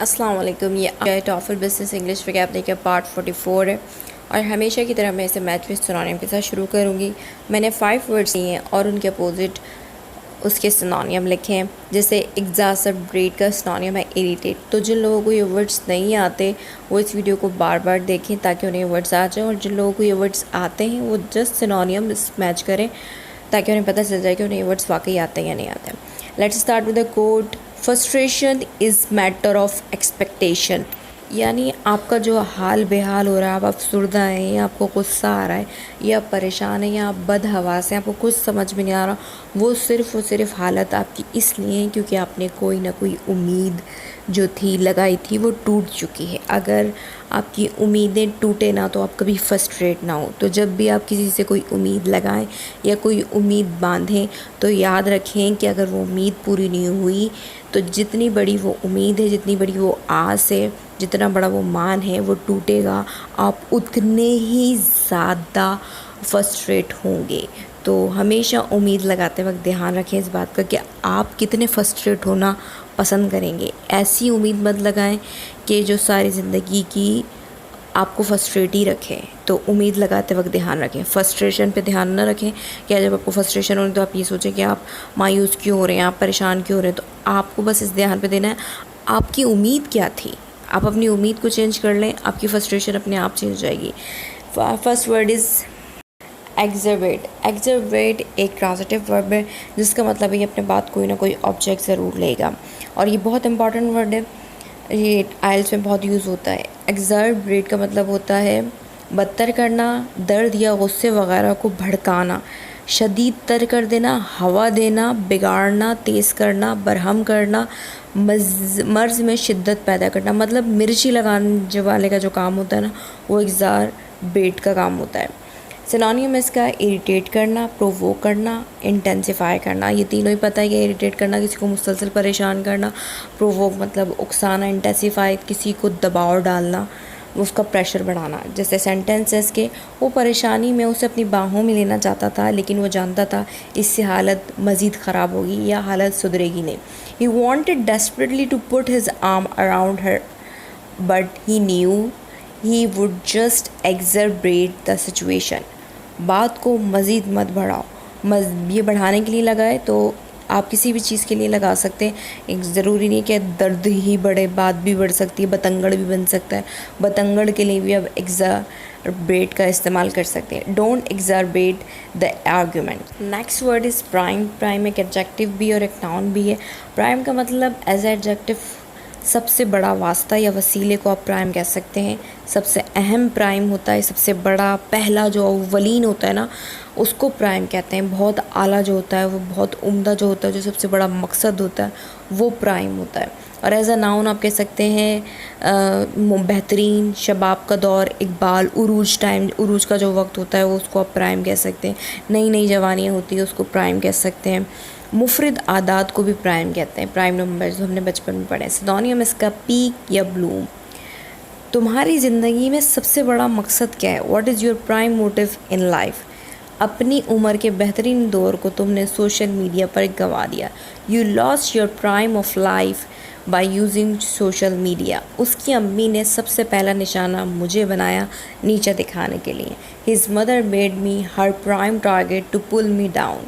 अस्सलाम वालेकुम। ये टॉफल बिजनेस इंग्लिश वोकैबुलरी का पार्ट 44 है और हमेशा की तरह मैं इसे मैच विद सिनोनिम के साथ शुरू करूँगी। मैंने 5 वर्ड्स लिए हैं और उनके अपोजिट उसके सिनोनिम लिखे हैं। जैसे एग्ज़ास्परेट का सिनोनिम है इरिटेट। तो जिन लोगों को ये वर्ड्स नहीं आते वो इस वीडियो को बार बार देखें ताकि उन्हें वर्ड्स आ जाएँ, और जिन लोगों को ये वर्ड्स आते हैं वो जस्ट सिनोनिम मैच करें ताकि उन्हें पता चल जाए कि उन्हें ये वर्ड्स वाकई आते हैं या नहीं आते हैं। Let's start with the quote. Frustration is matter of expectation. यानी आपका जो हाल बेहाल हो रहा है, आप अफसरदा हैं या आपको गुस्सा आ रहा है या आप परेशान हैं या आप बदहवास हैं, आपको कुछ समझ में नहीं आ रहा, वो सिर्फ़ हालत आपकी इसलिए है क्योंकि आपने कोई ना कोई उम्मीद जो थी लगाई थी वो टूट चुकी है। अगर आपकी उम्मीदें टूटे ना तो आप कभी फ्रस्ट्रेट ना हो। तो जब भी आप किसी से कोई उम्मीद लगाएं या कोई उम्मीद बांधें तो याद रखें कि अगर वो उम्मीद पूरी नहीं हुई तो जितनी बड़ी वो उम्मीद है, जितनी बड़ी वो आस है, जितना बड़ा वो मान है, वो टूटेगा, आप उतने ही ज़्यादा फ्रस्ट्रेट होंगे। तो हमेशा उम्मीद लगाते वक्त ध्यान रखें इस बात का कि आप कितने फ्रस्ट्रेट होना पसंद करेंगे। ऐसी उम्मीद मत लगाएं कि जो सारी ज़िंदगी की आपको फ्रस्ट्रेट ही रखे। तो उम्मीद लगाते वक्त ध्यान रखें, फ्रस्ट्रेशन पे ध्यान ना रखें कि जब आपको फ्रस्ट्रेशन हो रही तो आप ये सोचें कि आप मायूस क्यों हो रहे हैं, आप परेशान क्यों हो रहे हैं। तो आपको बस इस ध्यान पे देना है आपकी उम्मीद क्या थी। आप अपनी उम्मीद को चेंज कर लें, आपकी फ्रस्ट्रेशन अपने आप चेंज हो जाएगी। First word is exacerbate. Exacerbate एक ट्रांजिटिव वर्ब है जिसका मतलब है कि अपने बात कोई ना कोई ऑब्जेक्ट ज़रूर लेगा, और ये बहुत इंपॉर्टेंट वर्ड है। ये आइल्स में बहुत यूज़ होता है। एग्जर्वेट का मतलब होता है बदतर करना, दर्द या गुस्से वगैरह को भड़काना, शदीद तर कर देना, हवा देना, बिगाड़ना, तेज़ करना, बरहम करना, मर्ज़ में शिद्दत पैदा करना। मतलब मिर्ची लगाने वाले का जो काम होता है ना, वो एग्जर्वेट का काम होता है। सिनोनिम इसका इरिटेट करना, प्रोवोक करना, इंटेंसिफाई करना। ये तीनों ही पता है कि इरिटेट करना किसी को मुसलसल परेशान करना, प्रोवोक मतलब उकसाना, इंटेंसिफाई किसी को दबाव डालना, उसका प्रेशर बढ़ाना। जैसे सेंटेंस है इसके, वो परेशानी में उसे अपनी बाहों में लेना चाहता था लेकिन वो जानता था इससे हालत मज़ीद ख़राब होगी या हालत सुधरेगी नहीं। He wanted desperately to put his arm around her but he knew he would just exacerbate the situation. बात को मज़ीद मत बढ़ाओ। ये बढ़ाने के लिए लगाए तो आप किसी भी चीज़ के लिए लगा सकते हैं। एक ज़रूरी नहीं कि दर्द ही बढ़े, बात भी बढ़ सकती है, बतंगड़ भी बन सकता है। बतंगड़ के लिए भी अब एग्जर्बेट का इस्तेमाल कर सकते हैं। Don't exacerbate the argument. Next word is prime. Prime एक एडजेक्टिव भी और एक नाउन भी है। प्राइम का मतलब एज एडजेक्टिव सबसे बड़ा वास्ता या वसीले को आप प्राइम कह सकते हैं। सबसे अहम प्राइम होता है, सबसे बड़ा पहला जो अव्वलीन होता है ना, उसको प्राइम कहते हैं। बहुत आला जो होता है, वो बहुत उम्दा जो होता है, जो सबसे बड़ा मकसद होता है, वो प्राइम होता है। और एज अ नाउन आप कह सकते हैं बेहतरीन, शबाब का दौर, इकबाल, उरूज टाइम, उरूज का जो वक्त होता है वो उसको आप प्राइम कह सकते हैं। नई नई जवानियाँ होती है उसको प्राइम कह सकते हैं। मुफरद आदात को भी प्राइम कहते हैं, प्राइम नंबर जो हमने बचपन में पढ़े। सिनोनिम इसका पीक या ब्लूम। तुम्हारी ज़िंदगी में सबसे बड़ा मकसद क्या है? What is your prime motive in life? अपनी उम्र के बेहतरीन दौर को तुमने सोशल मीडिया पर गंवा दिया। You lost your prime of life by using social media. उसकी अम्मी ने सबसे पहला निशाना मुझे बनाया नीचे दिखाने के लिए। His mother made me her prime target to pull me down.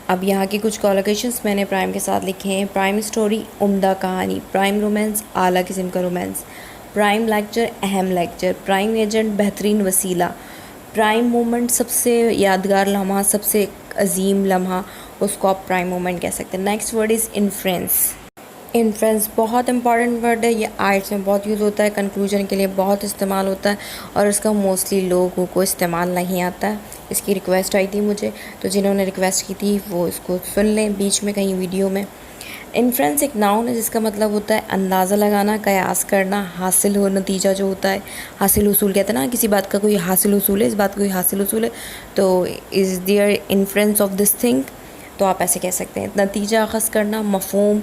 अब यहाँ की कुछ कॉलोकेशंस मैंने प्राइम के साथ लिखे हैं। प्राइम स्टोरी उम्दा कहानी, प्राइम रोमांस आला किस्म का रोमांस, प्राइम लेक्चर अहम लेक्चर, प्राइम एजेंट बेहतरीन वसीला, प्राइम मोमेंट सबसे यादगार लम्हा, सबसे अजीम लम्हा, उसको आप प्राइम मोमेंट कह सकते हैं। Next word is influence. Influence बहुत इंपॉर्टेंट वर्ड है। ये आर्ट्स में बहुत यूज़ होता है, कंक्लूजन के लिए बहुत इस्तेमाल होता है और इसका मोस्टली लोगों को इस्तेमाल नहीं आता है। इसकी रिक्वेस्ट आई थी मुझे, तो जिन्होंने रिक्वेस्ट की थी वो इसको सुन लें बीच में कहीं वीडियो में। इन्फ्लुएंस एक नाउन है जिसका मतलब होता है अंदाज़ा लगाना, कयास करना, हासिल हो नतीजा जो होता है, हासिल उसूल कहते हैं ना, किसी बात का कोई हासिल उसूल है, इस बात का कोई हासिल उसूल है, तो is their influence of this thing, तो आप ऐसे कह सकते हैं। नतीजा अख़ज़ करना, मफ़हूम,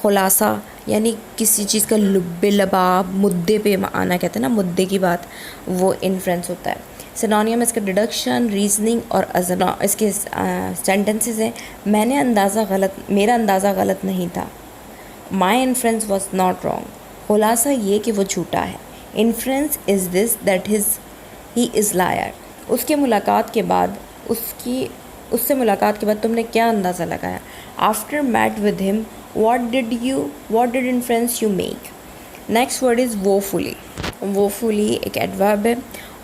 खुलासा, यानी किसी चीज़ का लुब्बे लबाब, मुद्दे पे आना कहते हैं ना, मुद्दे की बात, वो इन्फ्लुएंस होता है। सिनोनिम इसका डिडक्शन, रीजनिंग और अजना। इसके सेंटेंसेस हैं। मेरा अंदाज़ा गलत नहीं था। My inference was not wrong, खुलासा ये कि वो झूठा है। Inference is this that he is liar. उससे मुलाकात के बाद तुमने क्या अंदाज़ा लगाया? After met with him what did inference you make? Next word is woefully। woefully एक एडवर्ब है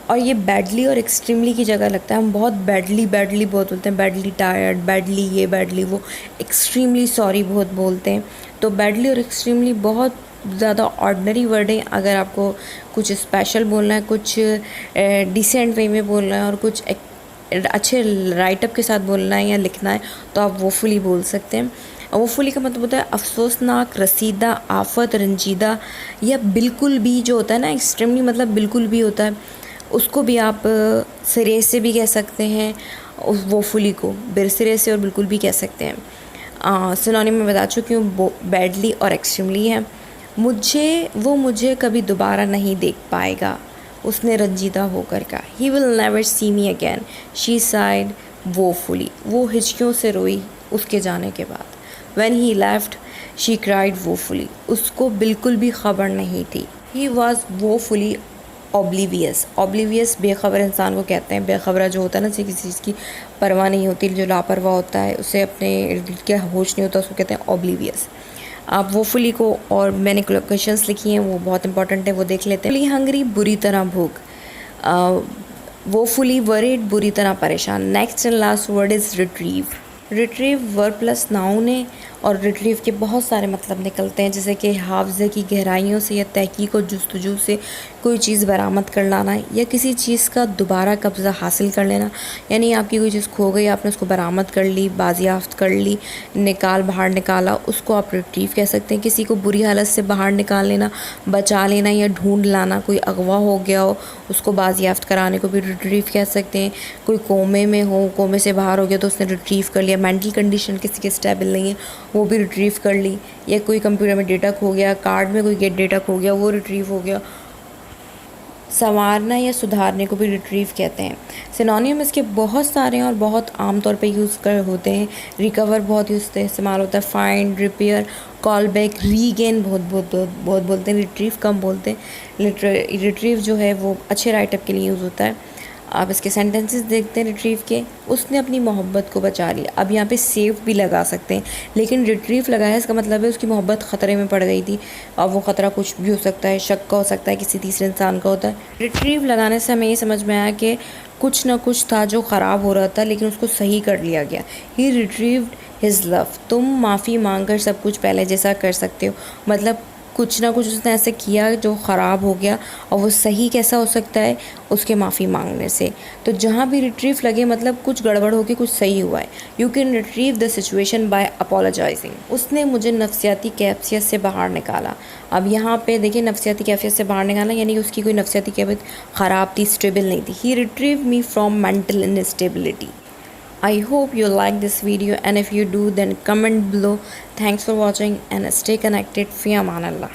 और ये बैडली और एक्सट्रीमली की जगह लगता है। हम बहुत बैडली बहुत बोलते हैं, बैडली टायर्ड, बैडली ये, बैडली वो। एक्सट्रीमली सॉरी बहुत बोलते हैं। तो बैडली और एक्सट्रीमली बहुत ज़्यादा ऑर्डनरी वर्ड है। अगर आपको कुछ स्पेशल बोलना है, कुछ डिसेंट वे में बोलना है और कुछ अच्छे राइटअप के साथ बोलना है या लिखना है तो आप woefully बोल सकते हैं। woefully का मतलब होता है अफसोसनाक, रसीदा, आफत, रंजीदा या बिल्कुल भी जो होता है ना, एक्सट्रीमली मतलब बिल्कुल भी होता है, उसको भी आप सिरे से भी कह सकते हैं, उस woefully को बिरसिरे से और बिल्कुल भी कह सकते हैं। सिनोनिम में बता चुकी हूँ, बैडली और एक्सट्रीमली है। मुझे कभी दोबारा नहीं देख पाएगा, उसने रंजीदा होकर कहा। He will never see me again, she side woefully, वो हिचकियों से रोई उसके जाने के बाद। When he left, she cried woefully, उसको बिल्कुल भी खबर नहीं थी। He was woefully oblivious। oblivious बेखबर इंसान को कहते हैं। बेखबरा जो होता है ना, उसे किसी चीज़ की परवाह नहीं होती, जो लापरवाह होता है, उसे अपने इर्द गिर्द का होश नहीं होता, उसको कहते हैं oblivious। आप woefully को, और मैंने क्वेश्चंस लिखी हैं वो बहुत इंपॉर्टेंट है, वो देख लेते हैं। हंग्री बुरी तरह भूख, woefully worried बुरी तरह परेशान। Next and last word is retrieve. Retrieve verb plus noun है और रिट्रीव के बहुत सारे मतलब निकलते हैं, जैसे कि हाफजे की गहराइयों से या तहकीक और जुस्तजू से कोई चीज़ बरामद कर लाना या किसी चीज़ का दोबारा कब्ज़ा हासिल कर लेना। यानी आपकी कोई चीज़ खो गई, आपने उसको बरामद कर ली, बाजियाफ्त कर ली, बाहर निकाला, उसको आप रिट्रीव कह सकते हैं। किसी को बुरी हालत से बाहर निकाल लेना, बचा लेना या ढूंढ लाना। कोई अगवा हो गया हो, उसको बाजियाफ्त कराने को भी रिट्रीव कह सकते हैं। कोई कोमे में हो, कोमे से बाहर हो गया तो उसने रिट्रीव कर लिया। मेंटल कंडीशन किसी की स्टेबल नहीं है, वो भी रिट्रीव कर ली। या कोई कंप्यूटर में डेटा खो गया, कार्ड में कोई डेटा खो गया, वो रिट्रीव हो गया। संवारना या सुधारने को भी रिट्रीव कहते हैं। सिनोनिम इसके बहुत सारे हैं और बहुत आम तौर पे यूज़ होते हैं। रिकवर बहुत इस्तेमाल होता है। Find, repair, call back, regain बहुत बोलते हैं। रिट्रीव कम बोलते हैं। रिट्रीव जो है वो अच्छे राइटअप के लिए यूज़ होता है। आप इसके सेंटेंसेस देखते हैं रिट्रीव के। उसने अपनी मोहब्बत को बचा लिया। अब यहाँ पे सेव भी लगा सकते हैं, लेकिन रिट्रीव लगाया इसका मतलब है उसकी मोहब्बत ख़तरे में पड़ गई थी। अब वो ख़तरा कुछ भी हो सकता है, शक का हो सकता है, किसी तीसरे इंसान का होता है। रिट्रीव लगाने से हमें ये समझ में आया कि कुछ ना कुछ था जो ख़राब हो रहा था, लेकिन उसको सही कर लिया गया। ही रिट्रीव्ड हिज लव। तुम माफ़ी मांग कर सब कुछ पहले जैसा कर सकते हो, मतलब कुछ ना कुछ उसने ऐसे किया जो ख़राब हो गया, और वो सही कैसा हो सकता है, उसके माफ़ी मांगने से। तो जहाँ भी रिट्रीव लगे मतलब कुछ गड़बड़ हो के कुछ सही हुआ है। You can retrieve the situation bye apologising. उसने मुझे नफ्सियाती कैफियत से बाहर निकाला। अब यहाँ पे देखिए, नफ्सियाती कैफियत से बाहर निकाला यानी कि उसकी कोई नफ्सियाती कैफियत ख़राब थी, स्टेबल नहीं थी। He retrieve me from mental instability. I hope you like this video, and if you do then comment below. Thanks for watching and stay connected. Fi aman Allah.